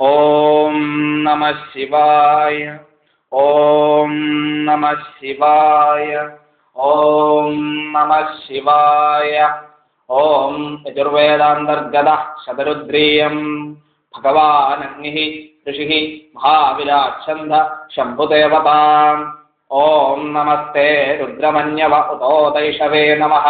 ഓം നമഃ ശിവായ. ഓം നമഃ ശിവായ. ഓം നമഃ ശിവായ. ഓം യജുർവേദാന്തർഗത ശതരുദ്രീയം ഭഗവാനഗ്നിഃ ഋഷിഃ മഹാവിരാച്ഛന്ദ ശംഭുദേവതാം. ഓം നമസ്തേ രുദ്രമന്യവ ഉതോദൈഷവേ നമഃ.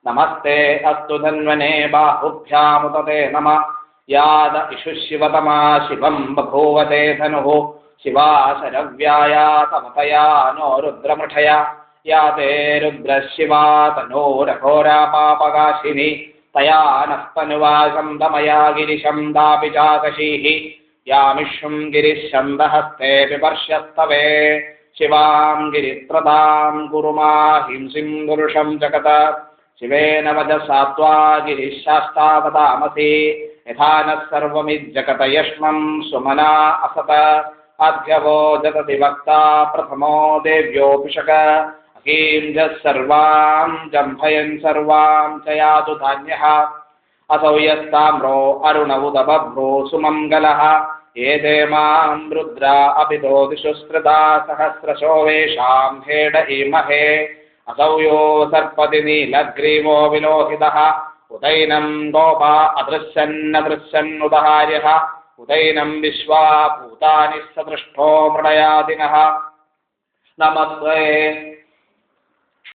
നമസ്തേ അസ്തു ധന്വനേ ബാഹുഭ്യാമുതേ നമഃ. യാദ ഇഷു ശിവതമാ ശിവം ബഭൂവതേ ധനുഃ. ശിവാശരവ്യായാ തമതയാ നോ രുദ്രമൃഷയ. യാതേ രുദ്രശിവാ തനോരഘോരാ പാപകാശിനി. തയാ നസ്തനുവാസം ദമയാ ഗിരിശം ദാപി ചാകശീഃ. യാമിഷും ഗിരിശന്തഹസ്തേ വിപർശ്യസ്തവേ. ശിവാം ഗിരിത്രതാം കുറുമാ ഹിംസിം പുരുഷം ജഗത. ശിവേന വചസാ ത്വാ ഗിരിശാസ്താവതാമസി. യഥാ നഃ സർവമിജ്ജഗത യഷ്മം സുമനാ അസത. ആദ്യവോ ജഗതി വക്താ പ്രഥമോ ദേവ്യോപിഷക. അഹീംജഃ സർവാം ജംഭയൻ സർവാം ച യാതു ധാന്യഃ. അസൗ യസ്താമ്രോ അരുണ ഉദബഭ്രോ സുമംഗലഃ. ഏതേ മാം രുദ്ര അഭിതോ ദിശുസ്കൃതാ സഹസ്രശോ വേഷാം ഹേഡ ഈമഹേ. അസൗ യോ സർപ്പതി നീലഗ്രീവോ വിലോഹിതഃ. ഉദൈനം ഗോപ അദൃശ്യന്നദൃശ്യന്നുദഹാര്യഃ. ഉദൈനം വിശ്വാ ഭൂതാനി സദൃഷ്ടോ മൃഡയാദിനഃ. നമസ്തേ